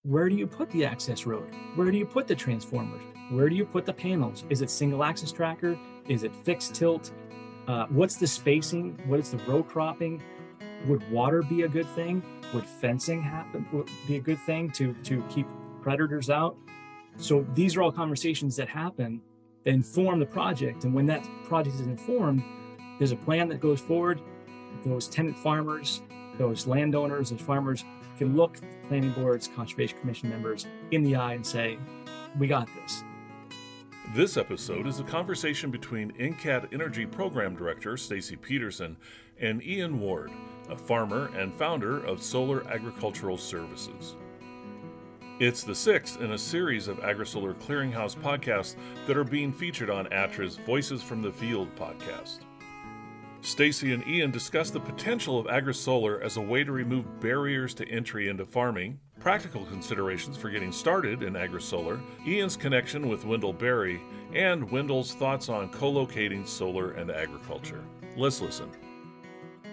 where do you put the access road? Where do you put the transformers? Where do you put the panels? Is it single axis tracker? Is it fixed tilt? What's the spacing? What is the row cropping? Would water be a good thing? Would fencing be a good thing to keep predators out? So these are all conversations that happen that inform the project. And when that project is informed, there's a plan that goes forward. Those tenant farmers, those landowners, those farmers can look planning boards, conservation commission members in the eye and say, we got this. This episode is a conversation between NCAT Energy Program Director Stacie Peterson and Ian Ward, a farmer and founder of Solar Agricultural Services. It's the sixth in a series of AgriSolar Clearinghouse podcasts that are being featured on ATTRA'S Voices from the Field podcast. Stacie and Ian discuss the potential of AgriSolar as a way to remove barriers to entry into farming, practical considerations for getting started in AgriSolar, Ian's connection with Wendell Berry, and Wendell's thoughts on co-locating solar and agriculture. Let's listen.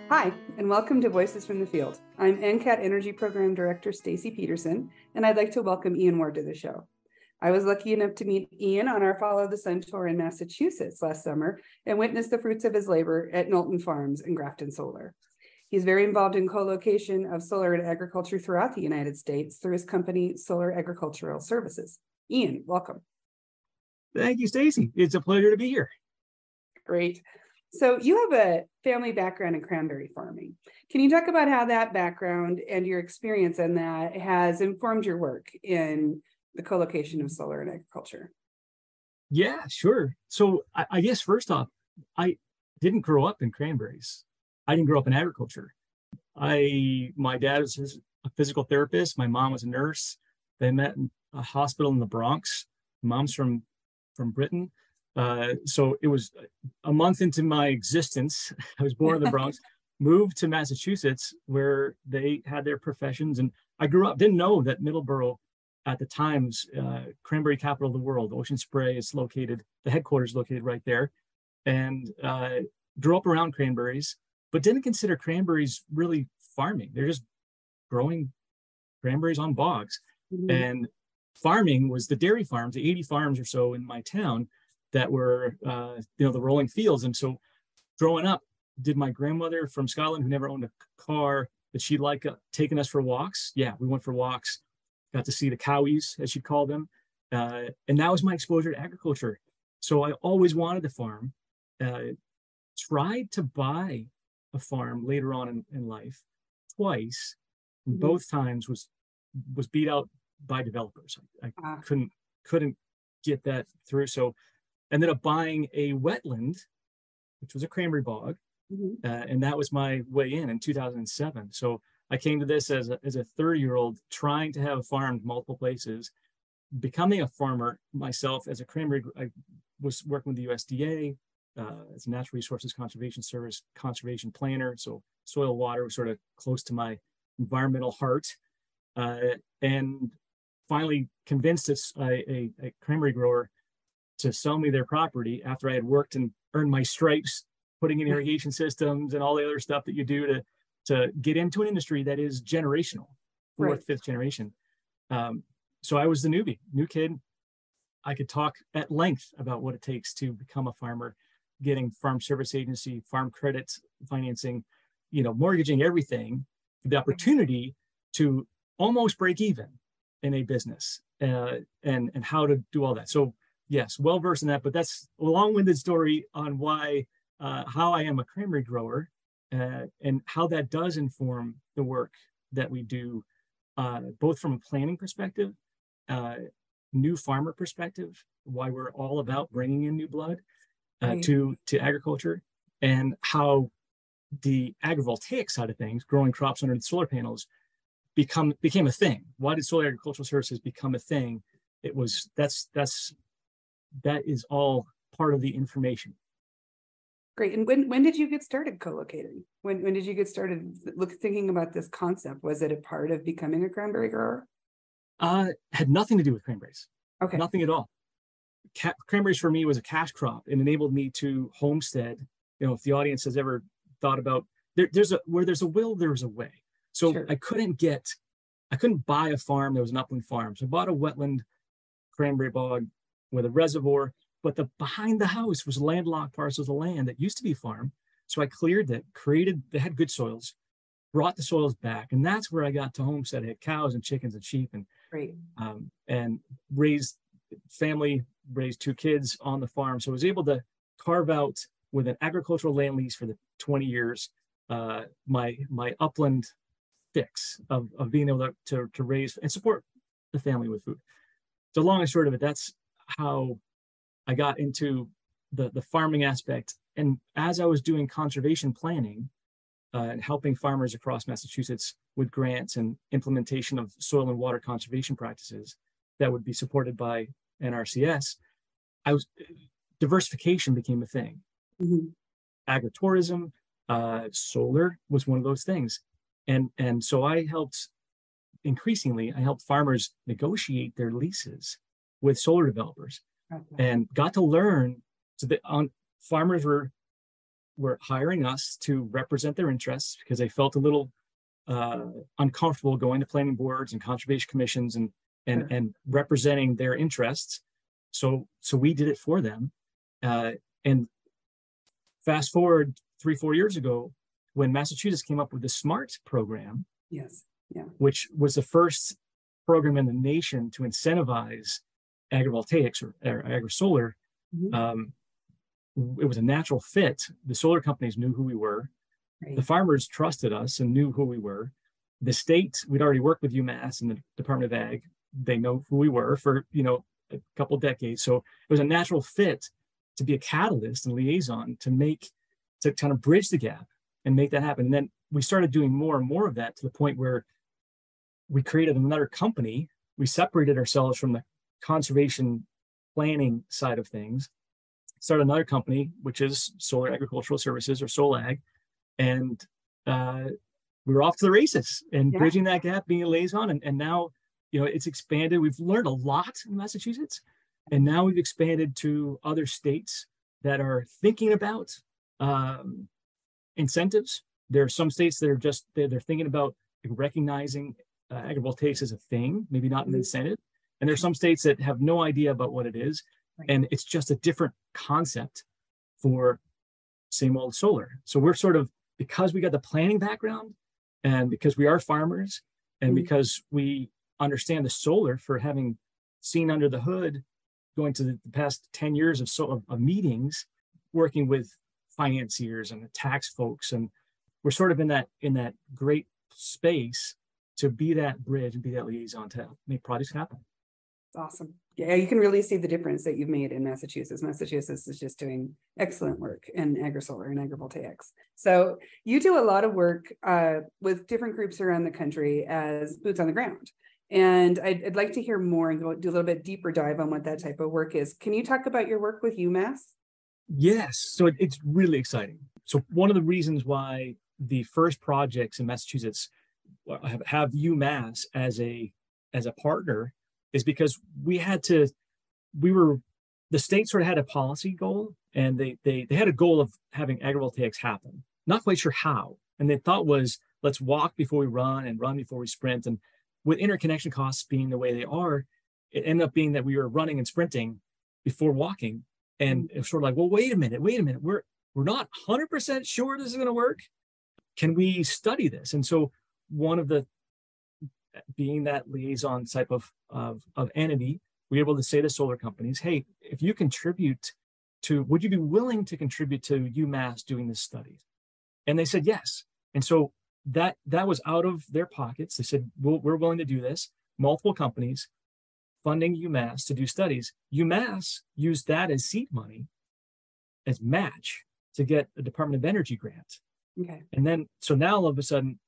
Hi, and welcome to Voices from the Field. I'm NCAT Energy Program Director Stacie Peterson, and I'd like to welcome Ian Ward to the show. I was lucky enough to meet Ian on our Follow the Sun tour in Massachusetts last summer and witness the fruits of his labor at Knowlton Farms and Grafton Solar. He's very involved in co-location of solar and agriculture throughout the United States through his company, Solar Agricultural Services. Ian, welcome. Thank you, Stacie. It's a pleasure to be here. Great. So you have a family background in cranberry farming. Can you talk about how that background and your experience in that has informed your work in the co-location of solar and agriculture? Yeah, sure. So I guess first off, I didn't grow up in cranberries. I didn't grow up in agriculture. My dad was a physical therapist. My mom was a nurse. They met in a hospital in the Bronx. Mom's from Britain. So it was a month into my existence. I was born in the Bronx, moved to Massachusetts where they had their professions. And I grew up, didn't know that Middleborough at the time's cranberry capital of the world. Ocean Spray is located, the headquarters is located right there. And grew up around cranberries, but didn't consider cranberries really farming. They're just growing cranberries on bogs. Mm-hmm. And farming was the dairy farms, the 80 farms or so in my town that were, the rolling fields. And so growing up, did my grandmother from Scotland, who never owned a car, that she liked taking us for walks? Yeah, we went for walks, got to see the cowies, as she'd call them. And that was my exposure to agriculture. So I always wanted to farm, tried to buy a farm later on in life twice. And both times was beat out by developers. I couldn't get that through. So ended up buying a wetland, which was a cranberry bog. Mm-hmm. And that was my way in 2007. So I came to this as a 30-year-old trying to have farmed multiple places, becoming a farmer myself as a cranberry. I was working with the USDA as a Natural Resources Conservation Service conservation planner. So soil water was sort of close to my environmental heart. And finally convinced a cranberry grower to sell me their property after I had worked and earned my stripes, putting in irrigation systems and all the other stuff that you do to get into an industry that is generational, fourth, fifth generation. So I was the newbie, new kid. I could talk at length about what it takes to become a farmer, getting farm service agency, farm credit financing, mortgaging everything, the opportunity to almost break even in a business, and how to do all that. So yes, well-versed in that, but that's a long-winded story on why, how I am a cranberry grower, and how that does inform the work that we do, both from a planning perspective, new farmer perspective, why we're all about bringing in new blood to agriculture, and how the agrivoltaic side of things, growing crops under the solar panels, became a thing. Why did Solar Agricultural Services become a thing? That is all part of the information. Great. And when did you get started co-locating? When did you get started thinking about this concept? Was it a part of becoming a cranberry grower? Had nothing to do with cranberries. Okay. Nothing at all. Cranberries for me was a cash crop and enabled me to homestead. If the audience has ever thought about where there's a will, there's a way. So sure. I I couldn't buy a farm that was an upland farm. So I bought a wetland cranberry bog with a reservoir, but behind the house was landlocked parcels of land that used to be a farm. So I cleared that, they had good soils, brought the soils back. And that's where I got to homestead. I had cows and chickens and sheep and raised 2 kids on the farm. So I was able to carve out with an agricultural land lease for the 20 years, my upland fix of being able to raise and support the family with food. So long and short of it, that's how I got into the farming aspect. And as I was doing conservation planning and helping farmers across Massachusetts with grants and implementation of soil and water conservation practices that would be supported by NRCS, diversification became a thing. Mm-hmm. Agritourism, solar was one of those things. And so I helped farmers negotiate their leases with solar developers, and got to learn. So that farmers were hiring us to represent their interests because they felt a little uncomfortable going to planning boards and conservation commissions and representing their interests. So we did it for them. And fast forward 3-4 years ago, when Massachusetts came up with the SMART program, which was the first program in the nation to incentivize agrivoltaics or AgriSolar, it was a natural fit. The solar companies knew who we were. Right. The farmers trusted us and knew who we were. The state, we'd already worked with UMass and the Department of Ag. They know who we were for, a couple decades. So it was a natural fit to be a catalyst and liaison to kind of bridge the gap and make that happen. And then we started doing more and more of that to the point where we created another company. We separated ourselves from the conservation planning side of things, started another company, which is Solar Agricultural Services, or SolAg. And we were off to the races and bridging that gap, being a liaison. And now, it's expanded. We've learned a lot in Massachusetts. And now we've expanded to other states that are thinking about incentives. There are some states that are they're thinking about recognizing agrivoltaics as a thing, maybe not an incentive. And there's some states that have no idea about what it is. Right. And it's just a different concept for same old solar. So we're sort of, because we got the planning background and because we are farmers and because we understand the solar for having seen under the hood, going to the past 10 years of meetings, working with financiers and the tax folks. And we're sort of in that great space to be that bridge and be that liaison to make projects happen. Awesome. Yeah, you can really see the difference that you've made in Massachusetts. Massachusetts is just doing excellent work in AgriSolar and agrivoltaics. So you do a lot of work with different groups around the country as boots on the ground. And I'd like to hear more and do a little bit deeper dive on what that type of work is. Can you talk about your work with UMass? Yes. So it's really exciting. So one of the reasons why the first projects in Massachusetts have UMass as a partner is because the state sort of had a policy goal, and they had a goal of having agrivoltaics happen. Not quite sure how. And the thought was, let's walk before we run and run before we sprint. And with interconnection costs being the way they are, it ended up being that we were running and sprinting before walking. And it was sort of like, well, wait a minute. We're not 100% sure this is going to work. Can we study this? And so one of the, being that liaison type of entity, we're able to say to solar companies, hey, if you would you be willing to contribute to UMass doing this study? And they said yes. And so that was out of their pockets. They said, we're willing to do this. Multiple companies funding UMass to do studies. UMass used that as seed money, as match, to get a Department of Energy grant. Okay. And then, so now all of a sudden,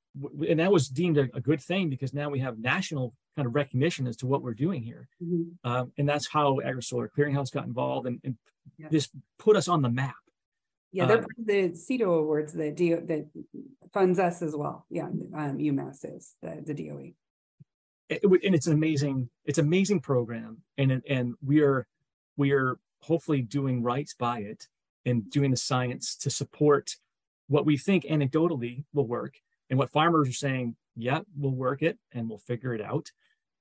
and that was deemed a good thing because now we have national kind of recognition as to what we're doing here. Mm-hmm. And that's how AgriSolar Clearinghouse got involved and this put us on the map. Yeah, they're the CETO awards that funds us as well. Yeah, UMass is the DOE. And it's an amazing program, and we are hopefully doing right by it and doing the science to support what we think anecdotally will work and what farmers are saying yeah, we'll work it and we'll figure it out.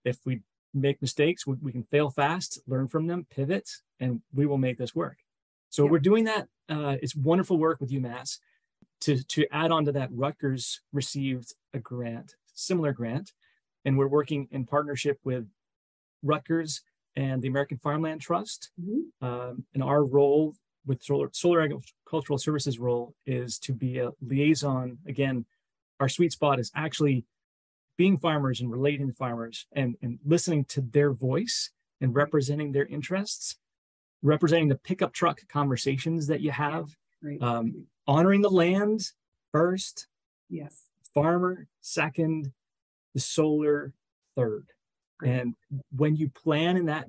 If we make mistakes, we can fail fast, learn from them, pivot, and we will make this work. So we're doing that. It's wonderful work with UMass. To add on to that, Rutgers received a grant, similar grant, and we're working in partnership with Rutgers and the American Farmland Trust. And our role with Solar Agricultural Services role is to be a liaison. Again, our sweet spot is actually being farmers and relating to farmers and listening to their voice and representing their interests, representing the pickup truck conversations that you have, honoring the land first, farmer second, the solar third. And when you plan in that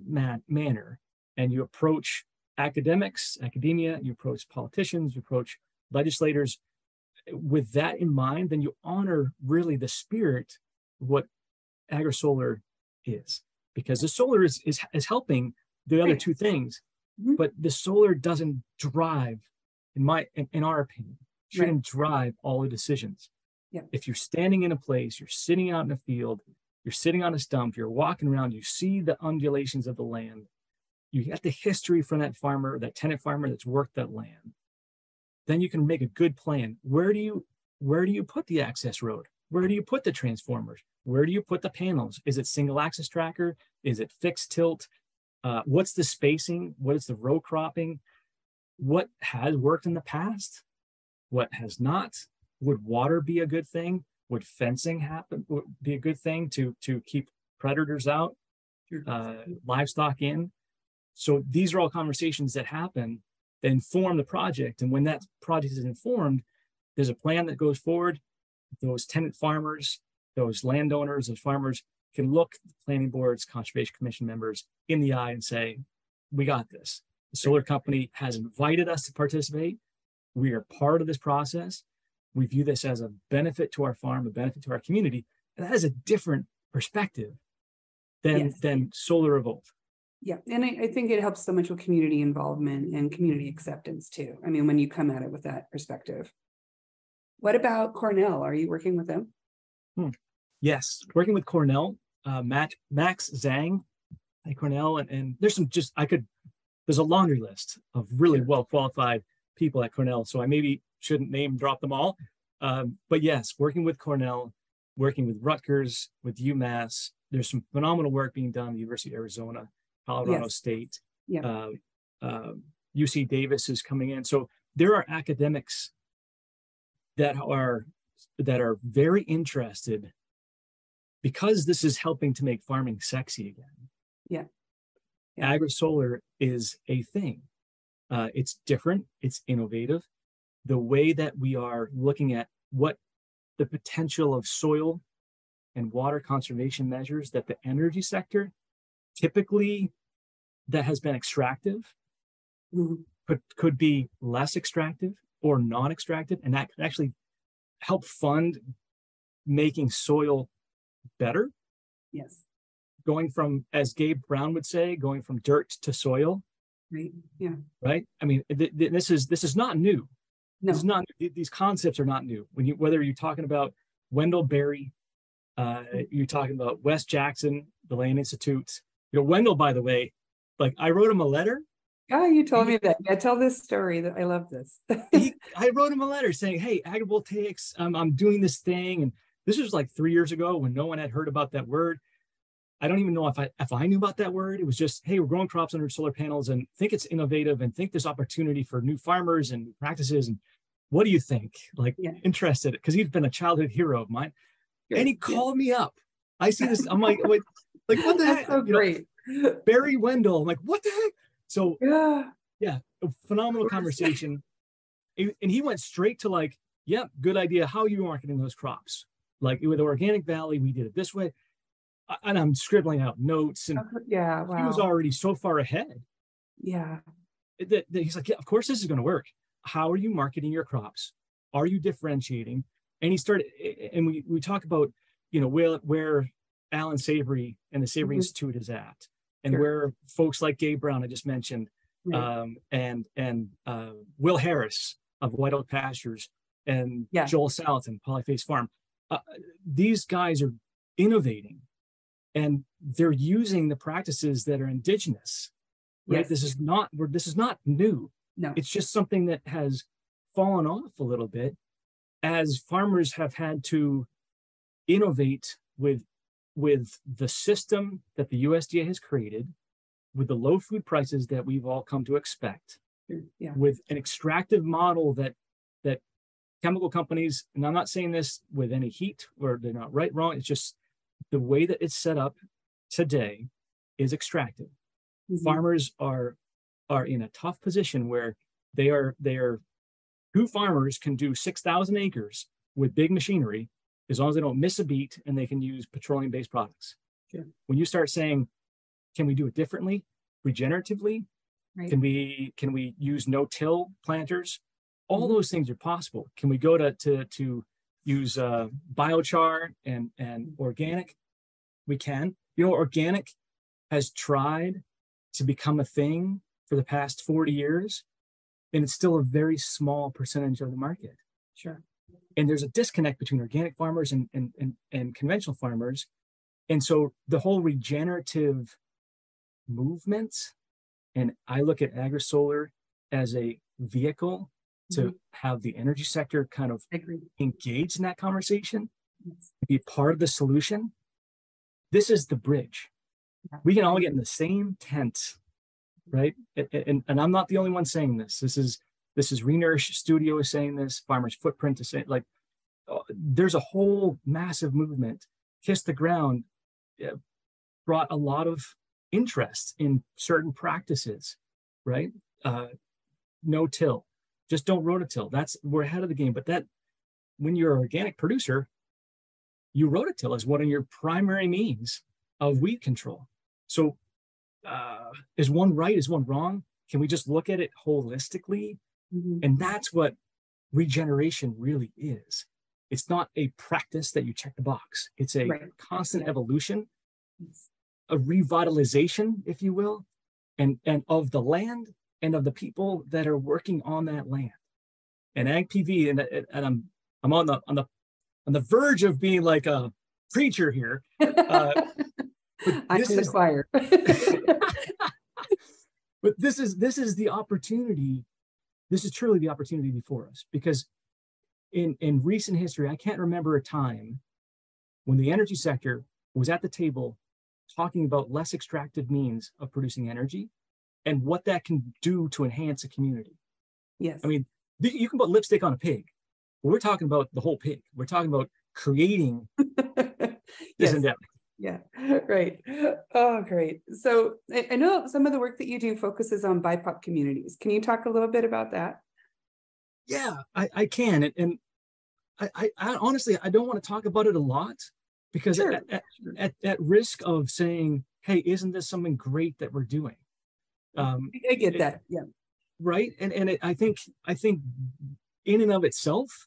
manner and you approach academia, you approach politicians, you approach legislators with that in mind, then you honor really the spirit of what AgriSolar is. Because the solar is helping the other two things, but the solar doesn't drive, in our opinion, shouldn't drive all the decisions. If you're standing in a place, you're sitting out in a field, you're sitting on a stump, you're walking around, you see the undulations of the land, you get the history from that farmer, that tenant farmer that's worked that land, then you can make a good plan. Where do you put the access road? Where do you put the transformers? Where do you put the panels? Is it single axis tracker? Is it fixed tilt? What's the spacing? What is the row cropping? What has worked in the past? What has not? Would water be a good thing? Would fencing be a good thing to keep predators out, livestock in? So these are all conversations that happen that inform the project. And when that project is informed, there's a plan that goes forward. Those tenant farmers, those landowners, those farmers can look the planning boards, conservation commission members in the eye and say, we got this. The solar company has invited us to participate. We are part of this process. We view this as a benefit to our farm, a benefit to our community. And that is a different perspective than solar revolt. Yeah, and I think it helps so much with community involvement and community acceptance too. I mean, when you come at it with that perspective. What about Cornell? Are you working with them? Yes, working with Cornell, Max Zhang at Cornell, and there's there's a laundry list of really well qualified people at Cornell. So I maybe shouldn't name drop them all, but yes, working with Cornell, working with Rutgers, with UMass. There's some phenomenal work being done at the University of Arizona, Colorado State, UC Davis is coming in. So there are academics that are very interested because this is helping to make farming sexy again. AgriSolar is a thing. It's different. It's innovative. The way that we are looking at what the potential of soil and water conservation measures that the energy sector typically that has been extractive could be less extractive or non-extractive, and that could actually help fund making soil better. Yes. Going from, as Gabe Brown would say, going from dirt to soil. Right. Yeah. Right. I mean, this is not new. No. This is not. These concepts are not new. Whether you're talking about Wendell Berry, you're talking about Wes Jackson, the Land Institute. Wendell, by the way, like I wrote him a letter. Oh, you told me that. Yeah, tell this story. That I love this. I wrote him a letter saying, "Hey, agrivoltaics, I'm doing this thing," and this was like 3 years ago when no one had heard about that word. I don't even know if I knew about that word. It was just, hey, we're growing crops under solar panels and think it's innovative and think there's opportunity for new farmers and practices. And what do you think? Interested, because he's been a childhood hero of mine. Good. And he called me up. I see this. I'm like, wait, like what the heck? So great. Barry Wendell. I'm like, what the heck? So yeah, a phenomenal conversation. And he went straight to like, good idea. How are you marketing those crops? Like with Organic Valley, we did it this way. And I'm scribbling out notes, and he was already so far ahead. Yeah, that he's like, of course this is going to work. How are you marketing your crops? Are you differentiating? And he started, and we talk about, where Alan Savory and the Savory Institute is at, and where folks like Gabe Brown I just mentioned, and Will Harris of White Oak Pastures, and Joel South and Polyface Farm. these guys are innovating, and they're using the practices that are indigenous, right? Yes. This is not new. No. It's just something that has fallen off a little bit as farmers have had to innovate with the system that the USDA has created, with the low food prices that we've all come to expect, Yeah. with an extractive model that chemical companies, and I'm not saying this with any heat or they're not right, wrong, it's just the way that it's set up today is extractive. Mm-hmm. Farmers are in a tough position where they are two farmers can do 6,000 acres with big machinery as long as they don't miss a beat and they can use petroleum-based products. Sure. When you start saying, can we do it differently, regeneratively? Right. Can we use no-till planters? All those things are possible. Can we go to use biochar and organic? We can. Organic has tried to become a thing for the past 40 years, and it's still a very small percentage of the market. Sure. And there's a disconnect between organic farmers and conventional farmers. And so the whole regenerative movement, and I look at AgriSolar as a vehicle to have the energy sector kind of engage in that conversation, be part of the solution. This is the bridge. We can all get in the same tent, right? And I'm not the only one saying this. This is Renourish Studio is saying this, Farmers Footprint is saying, like, there's a whole massive movement. Kiss the Ground brought a lot of interest in certain practices, right? No-till, just don't rototill. We're ahead of the game. But that, when you're an organic producer, you rototill as one of your primary means of weed control. So is one right? Is one wrong? Can we just look at it holistically? Mm-hmm. And that's what regeneration really is. It's not a practice that you check the box. It's a constant evolution, a revitalization, if you will, and of the land and of the people that are working on that land. And AgPV, and I'm on the verge of being like a preacher here. I'm in the choir. But this is the opportunity. This is truly the opportunity before us, because in recent history, I can't remember a time when the energy sector was at the table talking about less extractive means of producing energy and what that can do to enhance a community. Yes. I mean, you can put lipstick on a pig, but we're talking about the whole pig. We're talking about creating this endeavor. Yeah, right. Oh, great. So I know some of the work that you do focuses on BIPOC communities. Can you talk a little bit about that? Yeah, I can. And I honestly, I don't want to talk about it a lot, because at risk of saying, hey, isn't this something great that we're doing? I get that. Yeah. Right. And I think in and of itself,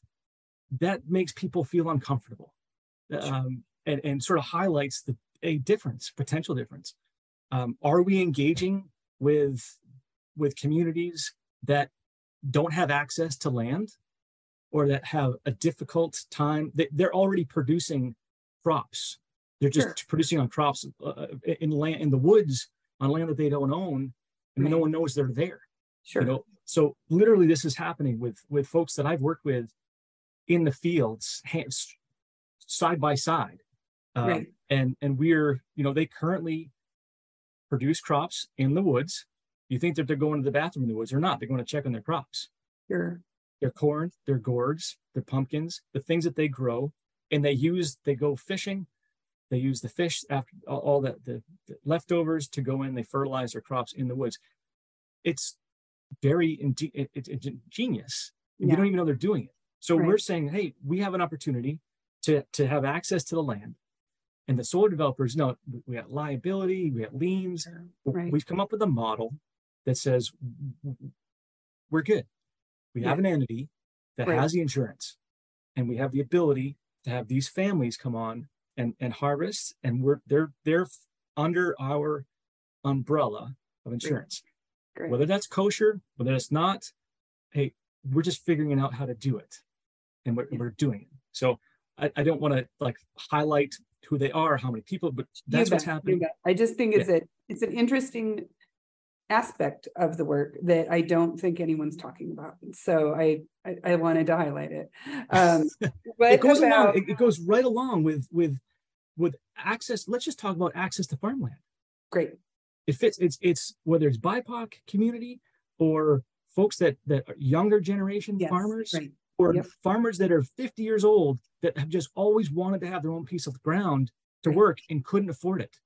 that makes people feel uncomfortable. And sort of highlights a potential difference. Are we engaging with communities that don't have access to land, or that have a difficult time? They're already producing crops. They're just producing on crops in the woods, on land that they don't own, and no one knows they're there. Sure. So literally, this is happening with folks that I've worked with in the fields, side by side. And we're, they currently produce crops in the woods. You think that they're going to the bathroom in the woods? They're not. They're going to check on their crops. Sure. Their corn, their gourds, their pumpkins, the things that they grow, and they go fishing. They use the fish after all the leftovers to go in. They fertilize their crops in the woods. It's very ingenious. And you don't even know they're doing it. So we're saying, hey, we have an opportunity to have access to the land. And the solar developers know we got liability, we got liens. We've come up with a model that says we're good. We have an entity that has the insurance, and we have the ability to have these families come on and harvest, and they're under our umbrella of insurance. Great. Whether that's kosher, whether it's not, hey, we're just figuring out how to do it, and we're doing it. So I don't want to like highlight who they are, how many people, but that's what's happening. I just think it's an interesting aspect of the work that I don't think anyone's talking about. So I wanted to highlight it. It goes right along with access. Let's just talk about access to farmland. Great. It fits. It's whether it's BIPOC community or folks that are younger generation farmers, right. or farmers that are 50 years old that have just always wanted to have their own piece of ground to work and couldn't afford it.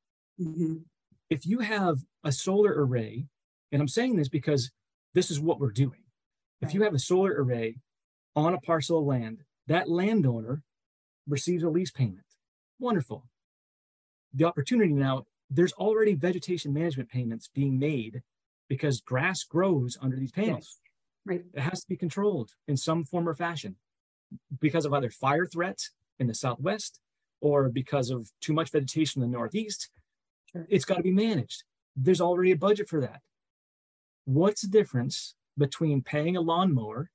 Mm-hmm. If you have a solar array, and I'm saying this because this is what we're doing. If you have a solar array on a parcel of land, that landowner receives a lease payment. Wonderful. The opportunity now, there's already vegetation management payments being made because grass grows under these panels. Yes. Right. It has to be controlled in some form or fashion because of either fire threats in the Southwest or because of too much vegetation in the Northeast. Sure. It's got to be managed. There's already a budget for that. What's the difference between paying a lawnmower,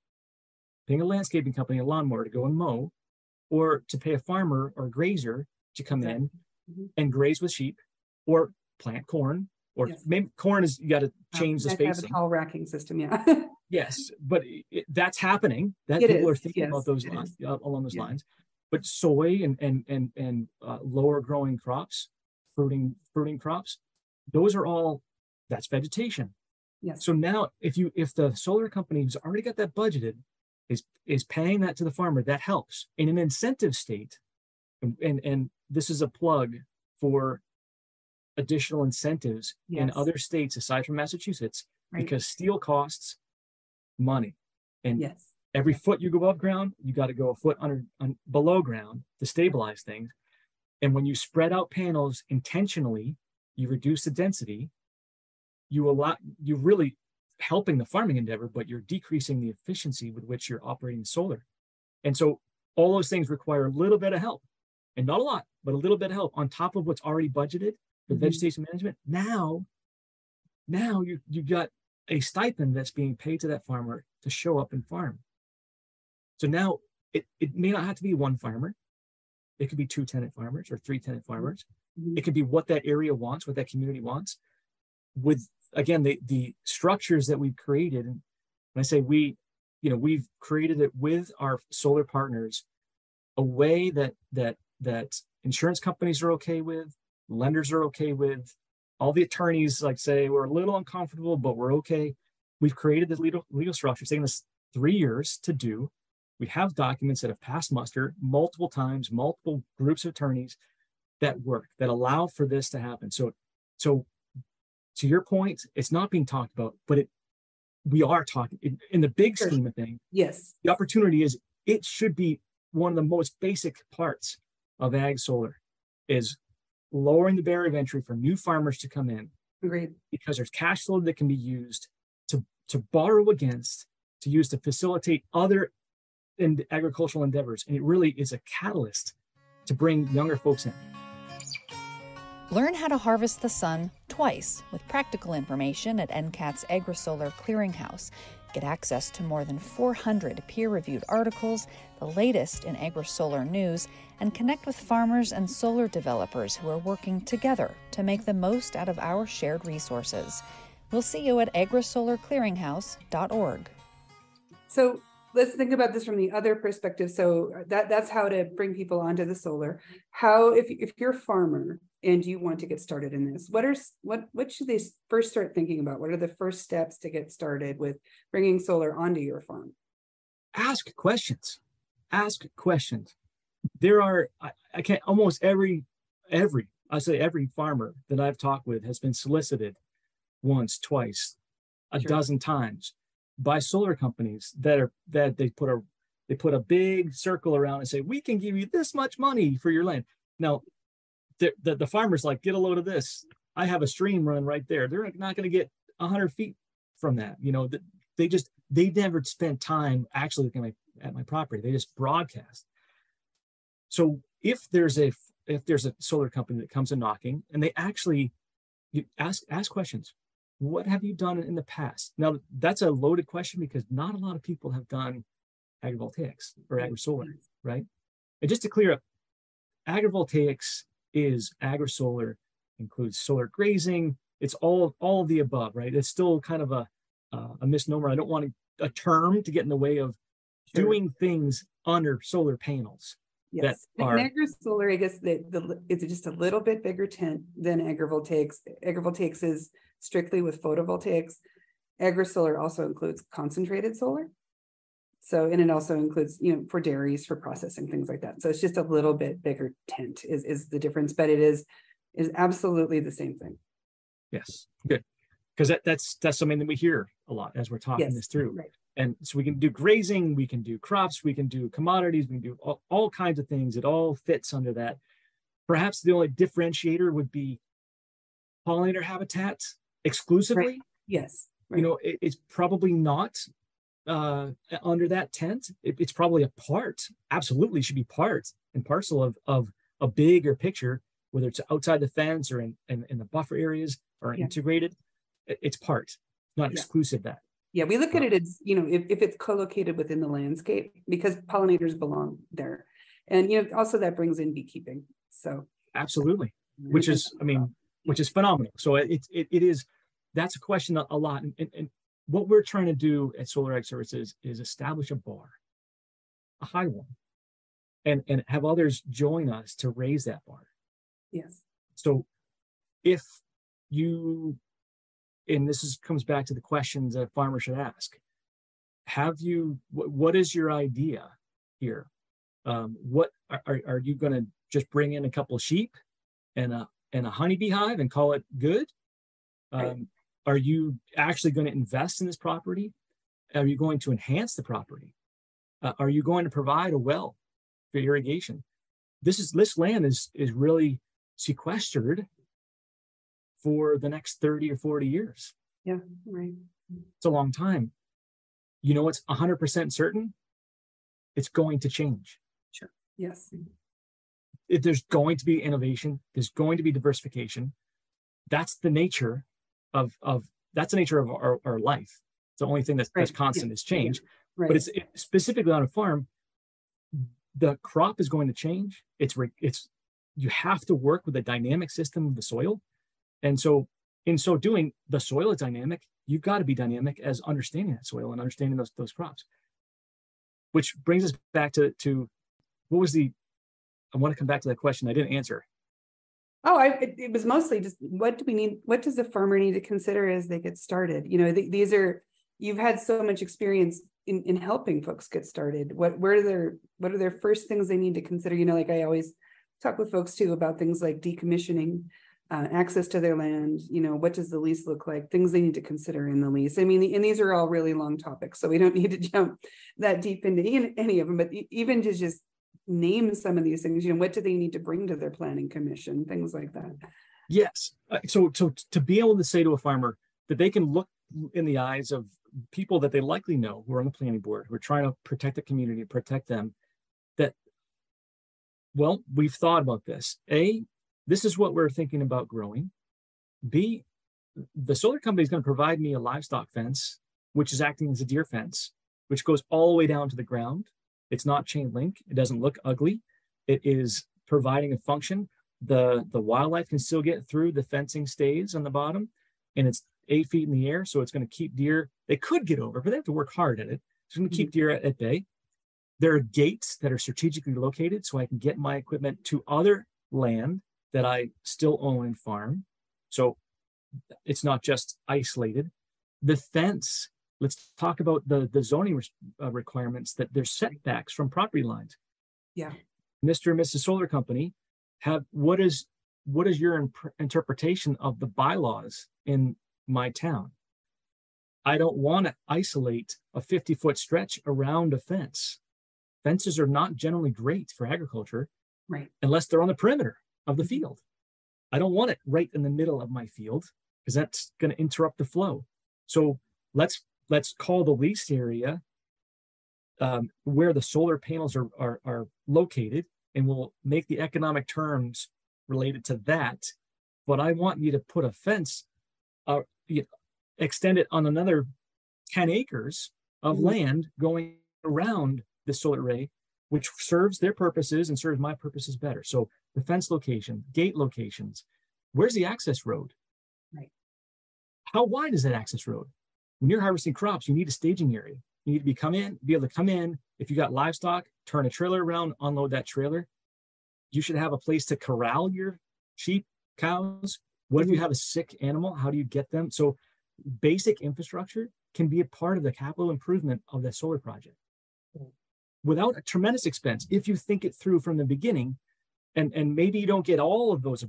paying a landscaping company a lawnmower to go and mow, or to pay a farmer or a grazer to come in and graze with sheep or plant corn? Or maybe corn is, you got to change the spacing. Have a tall racking system, Yes, but that's happening. That people are thinking about those lines, along those lines. But soy and lower growing crops, fruiting crops, those are all, that's vegetation. Yes. So now, if the solar company who's already got that budgeted is paying that to the farmer, that helps in an incentive state. And this is a plug for additional incentives in other states aside from Massachusetts, because steel costs money, and every foot you go above ground, you got to go a foot below ground to stabilize things. And when you spread out panels intentionally, you reduce the density. You're really helping the farming endeavor, but you're decreasing the efficiency with which you're operating solar. And so all those things require a little bit of help, and not a lot, but a little bit of help on top of what's already budgeted for vegetation management. Now you've got a stipend that's being paid to that farmer to show up and farm. So now it may not have to be one farmer. It could be 2 tenant farmers or 3 tenant farmers. It could be what that area wants, what that community wants. With, again, the structures that we've created, and when I say we've created it with our solar partners, a way that insurance companies are okay with, lenders are okay with, all the attorneys say we're a little uncomfortable, but we're okay. We've created this legal structure. It's taken us 3 years to do. We have documents that have passed muster multiple times, multiple groups of attorneys that work, that allow for this to happen. So to your point, it's not being talked about, but we are talking in the big scheme of things. Yes. The opportunity is, it should be one of the most basic parts of ag solar, is lowering the barrier of entry for new farmers to come in. Agreed. Because there's cash flow that can be used to borrow against, to use to facilitate other agricultural endeavors. And it really is a catalyst to bring younger folks in. Learn how to harvest the sun twice with practical information at NCAT's AgriSolar Clearinghouse. Get access to more than 400 peer-reviewed articles, the latest in agri-solar news, and connect with farmers and solar developers who are working together to make the most out of our shared resources. We'll see you at agrisolarclearinghouse.org. So let's think about this from the other perspective. So that's how to bring people onto the solar. How, if you're a farmer and you want to get started in this, what should they first start thinking about? What are the first steps to get started with bringing solar onto your farm? Ask questions. There are, I can't, almost every farmer that I've talked with has been solicited once, twice, a dozen times by solar companies that they put a big circle around and say, we can give you this much money for your land. Now, the farmer's like, get a load of this. I have a stream running right there. They're not going to get 100 feet from that. They never spent time actually looking at my property. They just broadcast. So if there's a solar company that comes and knocking, and they actually ask questions, what have you done in the past? Now, that's a loaded question because not a lot of people have done agrivoltaics or agri-solar, right? And just to clear up, agrivoltaics is AgriSolar, includes solar grazing. It's all of the above, right? It's still kind of a misnomer. I don't want a term to get in the way of doing things under solar panels. Yes, AgriSolar, I guess it's just a little bit bigger tent than agrivoltaics. Agrivoltaics is strictly with photovoltaics. AgriSolar also includes concentrated solar. So, and it also includes, for dairies, for processing, things like that. So it's just a little bit bigger tent is the difference, but it is absolutely the same thing. Yes, good. Because that's something that we hear a lot as we're talking this through. Right. And so we can do grazing, we can do crops, we can do commodities, we can do all kinds of things. It all fits under that. Perhaps the only differentiator would be pollinator habitat exclusively. Right. Yes. Right. It's probably not under that tent. It's probably a part, absolutely should be part and parcel of a bigger picture, whether it's outside the fence or in the buffer areas or integrated. It's part, not exclusive that. Yeah, we look at it as, if it's co-located within the landscape, because pollinators belong there. And, also that brings in beekeeping. So absolutely, which is phenomenal. So it is, that's a question a lot. And what we're trying to do at Solar Ag Services is establish a bar, a high one, and have others join us to raise that bar. Yes. So if you, and comes back to the questions a farmer should ask, what is your idea here? What are you going to just bring in a couple of sheep and a honeybee hive and call it good? Right. Are you actually going to invest in this property? Are you going to enhance the property? Are you going to provide a well for irrigation? This land is really sequestered for the next 30 or 40 years. Yeah, right. It's a long time. It's 100% certain it's going to change. Sure. Yes. There's going to be innovation. There's going to be diversification. That's the nature of our life. It's the only thing that's constant is change. Yeah. Right. But it's specifically on a farm, the crop is going to change. You have to work with the dynamic system of the soil. And so in so doing, the soil is dynamic. You've got to be dynamic as understanding that soil and understanding those crops. Which brings us back to what was I want to come back to that question I didn't answer. Oh, it was mostly just what do we need? What does the farmer need to consider as they get started? You've had so much experience in helping folks get started. What are their first things they need to consider? Like I always talk with folks too about things like decommissioning, access to their land. What does the lease look like? Things they need to consider in the lease. And these are all really long topics, so we don't need to jump that deep into any of them. But even to just name some of these things, what do they need to bring to their planning commission? Things like that. Yes. So to be able to say to a farmer that they can look in the eyes of people that they likely know who are on the planning board, who are trying to protect the community, protect them, that, well, we've thought about this. A, this is what we're thinking about growing. B, the solar company is going to provide me a livestock fence, which is acting as a deer fence, which goes all the way down to the ground. It's not chain link. It doesn't look ugly. It is providing a function. The wildlife can still get through. The fencing stays on the bottom, and it's 8 feet in the air, so it's going to keep deer. They could get over, but they have to work hard at it. It's going to keep deer at bay. There are gates that are strategically located, so I can get my equipment to other land that I still own and farm. So it's not just isolated. The fence. Let's talk about the zoning requirements, that there's setbacks from property lines. Yeah. Mr. and Mrs. Solar Company, what is your interpretation of the bylaws in my town? I don't want to isolate a 50-foot stretch around a fence. Fences are not generally great for agriculture, right? Unless they're on the perimeter of the field. I don't want it right in the middle of my field because that's going to interrupt the flow. So let's call the leased area where the solar panels are located, and we'll make the economic terms related to that. But I want you to put a fence, extend it on another 10 acres of land going around the solar array, which serves their purposes and serves my purposes better. So the fence location, gate locations, where's the access road? Right. How wide is that access road? When you're harvesting crops, you need a staging area. You need to be able to come in. If you got livestock, turn a trailer around, unload that trailer. You should have a place to corral your sheep, cows. What if you have a sick animal? How do you get them? So basic infrastructure can be a part of the capital improvement of the solar project without a tremendous expense if you think it through from the beginning. And maybe you don't get all of those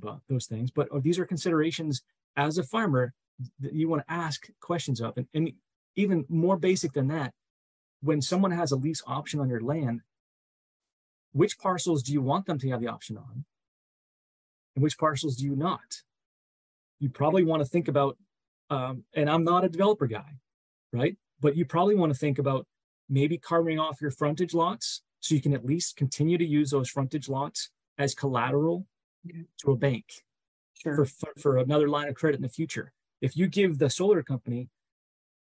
things, but these are considerations as a farmer that you want to ask questions of. And even more basic than that, when someone has a lease option on your land, which parcels do you want them to have the option on? And which parcels do you not? You probably want to think about, and I'm not a developer guy, right? But you probably want to think about maybe carving off your frontage lots so you can at least continue to use those frontage lots as collateral to a bank for another line of credit in the future. If you give the solar company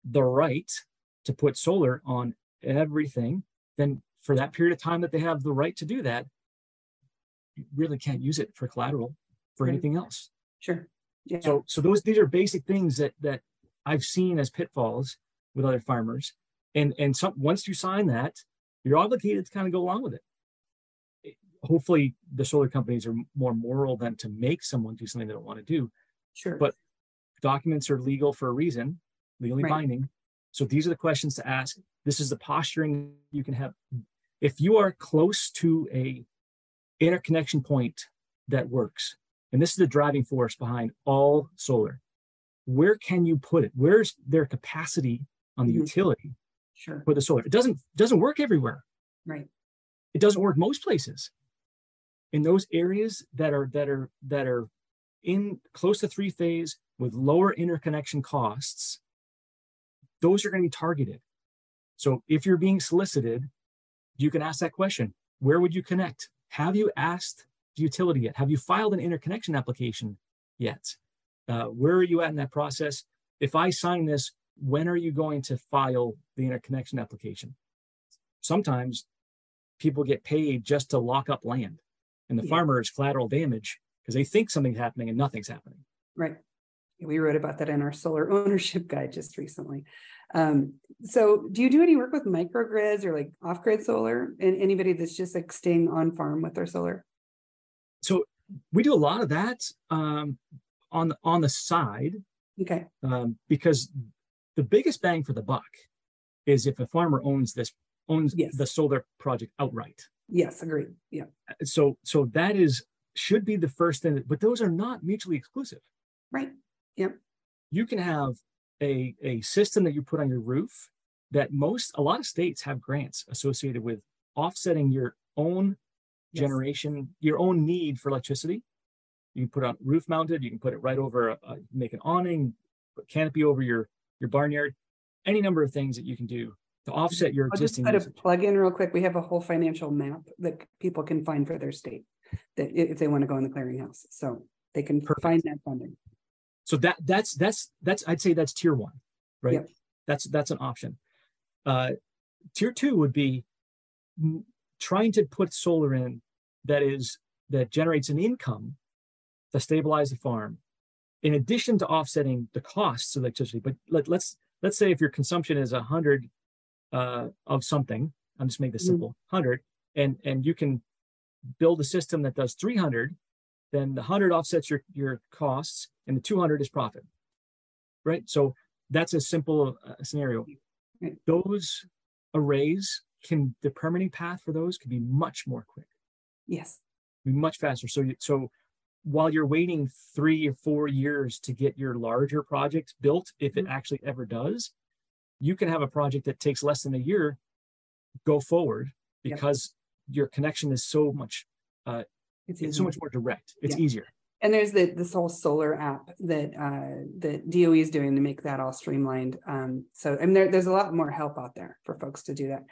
the right to put solar on everything, then for that period of time that they have the right to do that, you really can't use it for collateral for anything else. Sure. Yeah. So these are basic things that I've seen as pitfalls with other farmers. And once you sign that, you're obligated to kind of go along with it. Hopefully the solar companies are more moral than to make someone do something they don't want to do. Sure. But documents are legal for a reason, legally binding. So these are the questions to ask. This is the posturing you can have. If you are close to a interconnection point that works, and this is the driving force behind all solar, where can you put it? Where's their capacity on the utility for the solar? It doesn't work everywhere. Right. It doesn't work most places. In those areas that are in close to three-phase with lower interconnection costs, those are going to be targeted. So if you're being solicited, you can ask that question: where would you connect? Have you asked the utility yet? Have you filed an interconnection application yet? Where are you at in that process? If I sign this, when are you going to file the interconnection application? Sometimes people get paid just to lock up land, and the farmer is collateral damage because they think something's happening and nothing's happening. Right. We wrote about that in our solar ownership guide just recently. So do you do any work with microgrids or like off-grid solar, and anybody that's just like staying on farm with their solar? So we do a lot of that on the side. Okay. Because the biggest bang for the buck is if a farmer owns the solar project outright. Yes, agreed. Yeah. So that should be the first thing, but those are not mutually exclusive. Right. Yep. You can have a system that you put on your roof that a lot of states have grants associated with offsetting your own generation, your own need for electricity. You can put on roof mounted, you can put it right over, make an awning, put canopy over your barnyard, any number of things that you can do to offset your existing. I'll just put a plug in real quick. We have a whole financial map that people can find for their state that if they want to go in the clearinghouse, so they can find that funding. So that's I'd say that's tier one, right? Yep. That's an option. Tier two would be trying to put solar in that generates an income to stabilize the farm, in addition to offsetting the costs of electricity. But let's say if your consumption is 100 of something, I'm just making this simple, 100, and you can build a system that does 300, then the 100 offsets your costs, and the 200 is profit, right? So that's a simple scenario. Right. Those arrays the permitting path for those could be much more quick. Yes. Be much faster. So while you're waiting 3 or 4 years to get your larger project built, if it actually ever does, you can have a project that takes less than a year go forward because your connection is so much it's so much more direct. It's easier. And there's this whole solar app that DOE is doing to make that all streamlined. So I mean, there's a lot more help out there for folks to do that.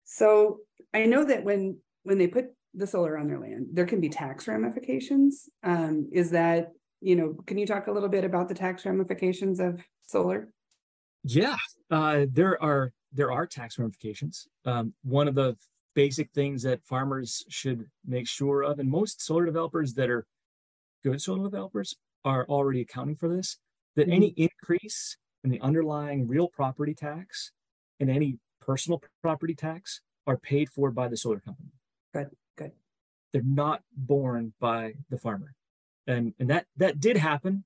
So I know that when they put the solar on their land, there can be tax ramifications. Is that, can you talk a little bit about the tax ramifications of solar? Yeah, there are tax ramifications. One of the basic things that farmers should make sure of. And most solar developers that are good solar developers are already accounting for this, that any increase in the underlying real property tax and any personal property tax are paid for by the solar company. Good, good. They're not borne by the farmer. And that did happen.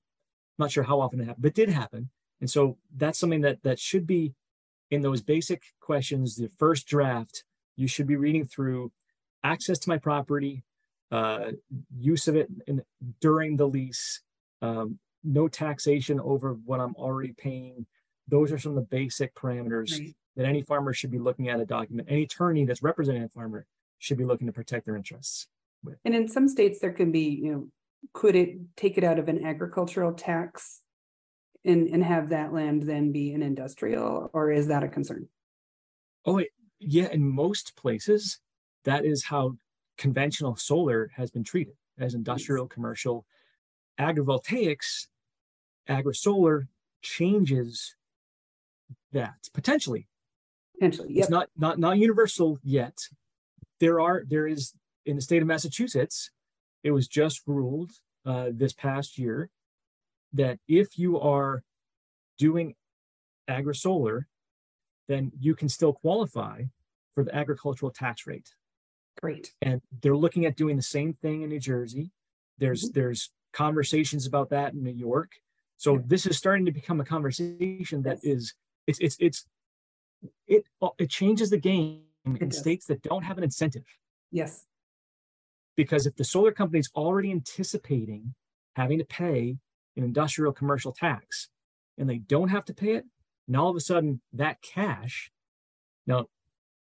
I'm not sure how often it happened, but did happen. And so that's something that should be in those basic questions, the first draft. You should be reading through access to my property, use of it during the lease, no taxation over what I'm already paying. Those are some of the basic parameters that any farmer should be looking at a document. Any attorney that's representing a farmer should be looking to protect their interests with. And in some states, there can be, could it take it out of an agricultural tax and have that land then be an industrial, or is that a concern? Oh, yeah. In most places, that is how conventional solar has been treated, as industrial, commercial. Agrivoltaics, AgriSolar changes that potentially. Yep. It's not universal yet. There is in the state of Massachusetts, it was just ruled this past year that if you are doing AgriSolar, then you can still qualify for the agricultural tax rate. Great. And they're looking at doing the same thing in New Jersey. There's conversations about that in New York. So this is starting to become a conversation that is it changes the game in states that don't have an incentive. Yes. Because if the solar company is already anticipating having to pay an industrial commercial tax and they don't have to pay it, and all of a sudden that cash, now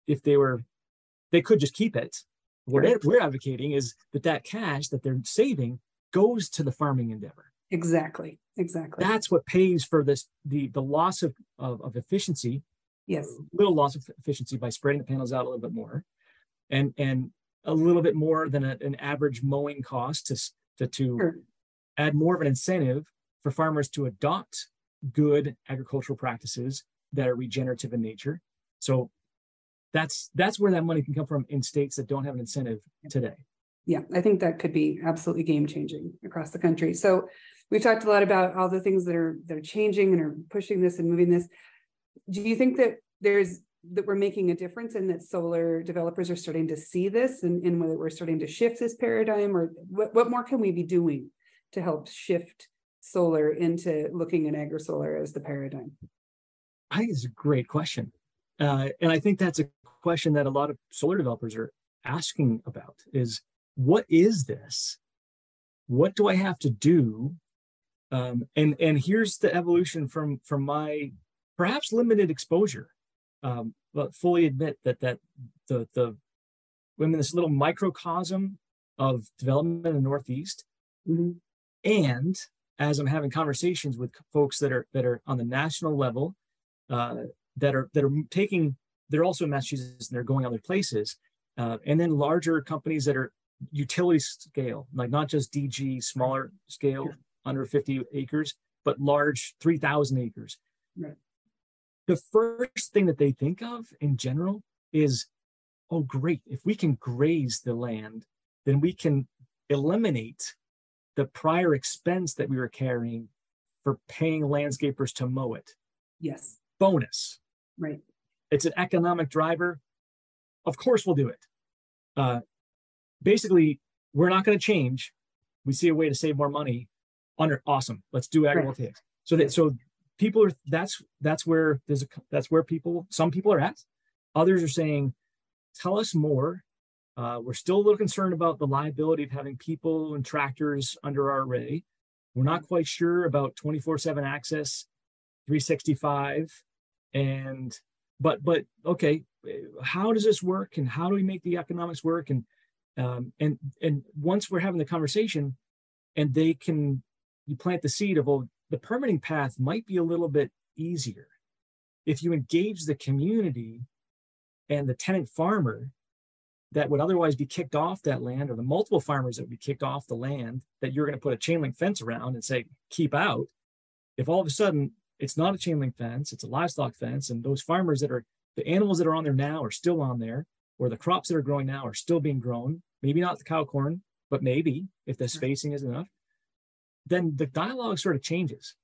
if they could just keep it. What we're advocating is that cash that they're saving goes to the farming endeavor. Exactly. That's what pays for this, the loss of efficiency. Yes. Little loss of efficiency by spreading the panels out a little bit more, and a little bit more than an average mowing cost to add more of an incentive for farmers to adopt good agricultural practices that are regenerative in nature. So that's where that money can come from in states that don't have an incentive today. Yeah, I think that could be absolutely game changing across the country. So we've talked a lot about all the things that are changing and are pushing this and moving this. Do you think that we're making a difference and that solar developers are starting to see this and whether we're starting to shift this paradigm, or what more can we be doing to help shift solar into looking at AgriSolar as the paradigm? I think it's a great question. And I think that's a question that a lot of solar developers are asking about is, what is this? What do I have to do? And here's the evolution from my perhaps limited exposure, but fully admit that the I'm in this little microcosm of development in the Northeast. And as I'm having conversations with folks that are on the national level, that are taking, they're also in Massachusetts and they're going other places, and then larger companies that are utility scale, like not just DG, smaller scale, under 50 acres, but large 3,000 acres. Right. The first thing that they think of in general is, oh, great, if we can graze the land, then we can eliminate the prior expense that we were carrying for paying landscapers to mow it. Yes. Bonus. Right. It's an economic driver. Of course we'll do it. Basically, we're not going to change. We see a way to save more money. Awesome. Let's do agrivoltaics. Right. So people are, that's where some people are at. Others are saying, tell us more. We're still a little concerned about the liability of having people and tractors under our array. We're not quite sure about 24/7 access, 365, but okay, how does this work, and how do we make the economics work? And once we're having the conversation, and you plant the seed of, well, the permitting path might be a little bit easier if you engage the community and the tenant farmer that would otherwise be kicked off that land, or the multiple farmers that would be kicked off the land that you're going to put a chain link fence around and say, keep out. If all of a sudden it's not a chain link fence, it's a livestock fence, and those farmers the animals that are on there now are still on there, or the crops that are growing now are still being grown, maybe not the cow corn, but maybe if the spacing is enough, then the dialogue sort of changes.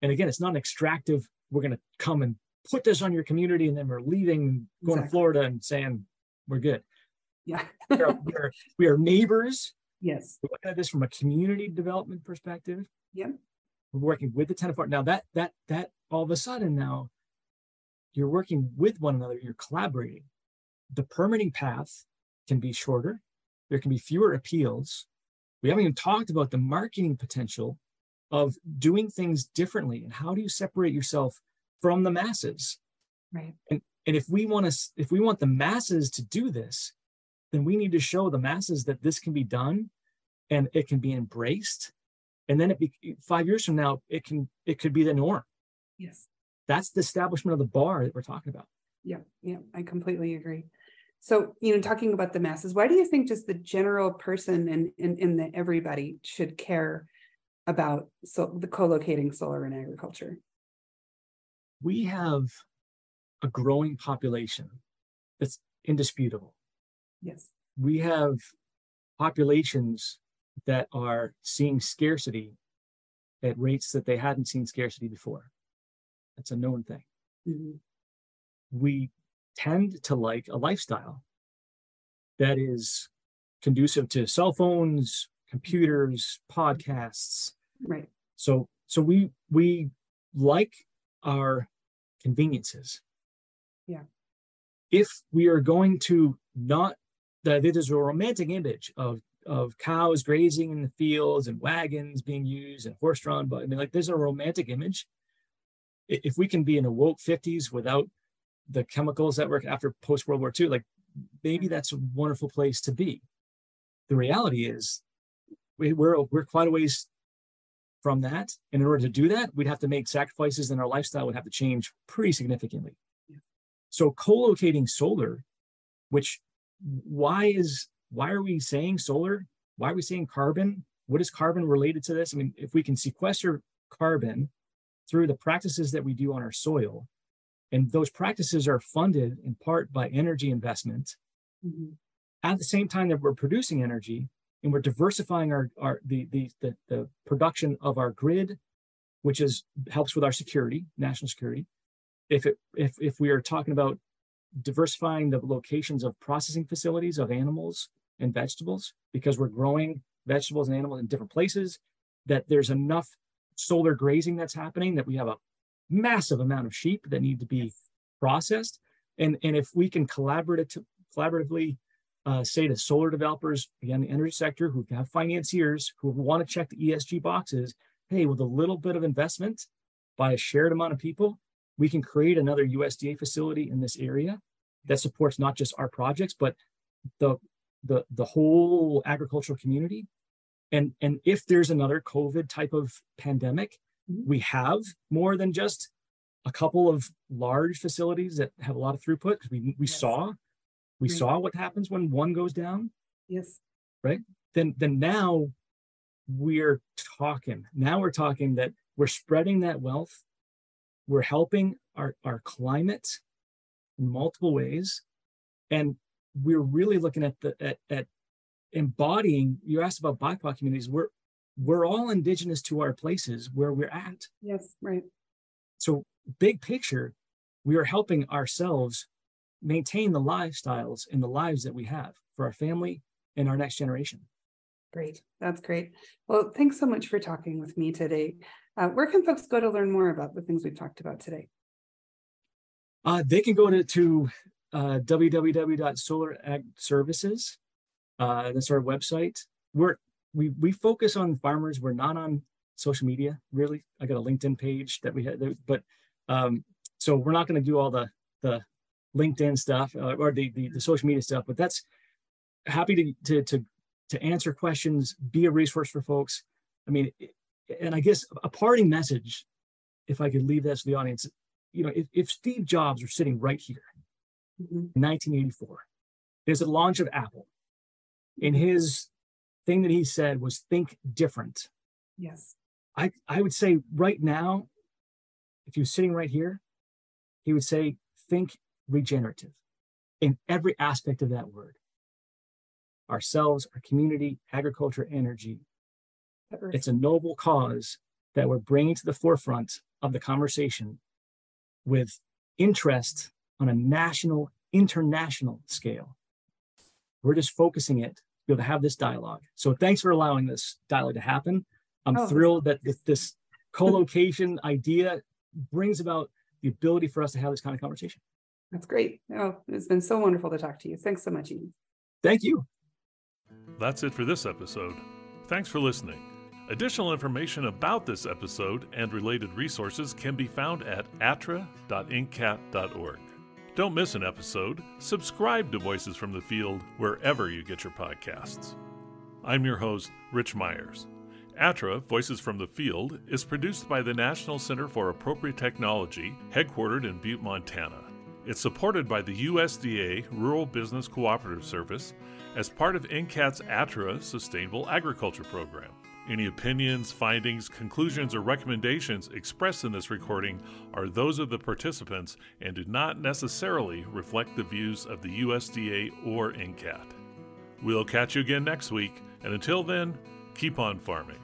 And again, it's not an extractive, we're going to come and put this on your community and then we're leaving, going to Florida and saying, we're good. Yeah. we are neighbors. Yes. We're looking at this from a community development perspective. Yep. We're working with the tenant partner. Now that all of a sudden now you're working with one another, you're collaborating. The permitting path can be shorter. There can be fewer appeals. We haven't even talked about the marketing potential of doing things differently. And how do you separate yourself from the masses? Right. And if we want the masses to do this, then we need to show the masses that this can be done and it can be embraced. And then 5 years from now, it could be the norm. Yes. That's the establishment of the bar that we're talking about. Yeah, I completely agree. So, talking about the masses, why do you think just the general person and the everybody should care about the co-locating solar in agriculture? We have a growing population that's indisputable. Yes. We have populations that are seeing scarcity at rates that they hadn't seen scarcity before. That's a known thing. Mm-hmm. We tend to like a lifestyle that is conducive to cell phones, computers, podcasts. Right. So we like our conveniences. Yeah. If we are going to not, there's a romantic image of cows grazing in the fields and wagons being used and horse-drawn, but there's a romantic image. If we can be in a woke 50s without the chemicals that work after post-World War II, maybe that's a wonderful place to be. The reality is we're quite a ways from that. And in order to do that, we'd have to make sacrifices and our lifestyle would have to change pretty significantly. Yeah. So co-locating solar, which why are we saying solar? Why are we saying carbon? What is carbon related to this? If we can sequester carbon through the practices that we do on our soil, and those practices are funded in part by energy investment, mm-hmm. at the same time that we're producing energy and we're diversifying the production of our grid, which helps with our security, national security. If we are talking about diversifying the locations of processing facilities of animals and vegetables, because we're growing vegetables and animals in different places, that there's enough solar grazing that's happening that we have a massive amount of sheep that need to be processed. And if we can collaboratively say to solar developers, again, the energy sector, who have financiers who want to check the ESG boxes, hey, with a little bit of investment by a shared amount of people, we can create another USDA facility in this area that supports not just our projects, but the whole agricultural community. And if there's another COVID type of pandemic, mm-hmm. we have more than just a couple of large facilities that have a lot of throughput, because we yes. saw what happens when one goes down. Yes. Right. Then now we're talking that we're spreading that wealth. We're helping our climate in multiple ways. And we're really looking at embodying, you asked about BIPOC communities, we're all indigenous to our places where we're at. Yes, right. So big picture, we are helping ourselves maintain the lifestyles and the lives that we have for our family and our next generation. Great. That's great. Well, thanks so much for talking with me today. Where can folks go to learn more about the things we've talked about today? They can go to www.solaragservices. That's our website. We focus on farmers. We're not on social media, really. I got a LinkedIn page that we had, but so we're not going to do all the LinkedIn stuff or the social media stuff. But that's happy to answer questions, be a resource for folks. And I guess a parting message, if I could leave that to the audience, if Steve Jobs were sitting right here mm-hmm. in 1984, there's a launch of Apple, and his thing that he said was think different. Yes. I would say right now, if he was sitting right here, he would say think regenerative. in every aspect of that word. Ourselves, our community, agriculture, energy. It's a noble cause that we're bringing to the forefront of the conversation with interest on a national, international scale. We're just focusing it to be able to have this dialogue. So thanks for allowing this dialogue to happen. I'm thrilled that this co-location idea brings about the ability for us to have this kind of conversation. That's great. Oh, it's been so wonderful to talk to you. Thanks so much, Ian. Thank you. That's it for this episode. Thanks for listening. Additional information about this episode and related resources can be found at attra.ncat.org. Don't miss an episode. Subscribe to Voices from the Field wherever you get your podcasts. I'm your host, Rich Myers. ATTRA, Voices from the Field, is produced by the National Center for Appropriate Technology, headquartered in Butte, Montana. It's supported by the USDA Rural Business Cooperative Service as part of NCAT's ATTRA Sustainable Agriculture program. Any opinions, findings, conclusions, or recommendations expressed in this recording are those of the participants and do not necessarily reflect the views of the USDA or NCAT. We'll catch you again next week, and until then, keep on farming.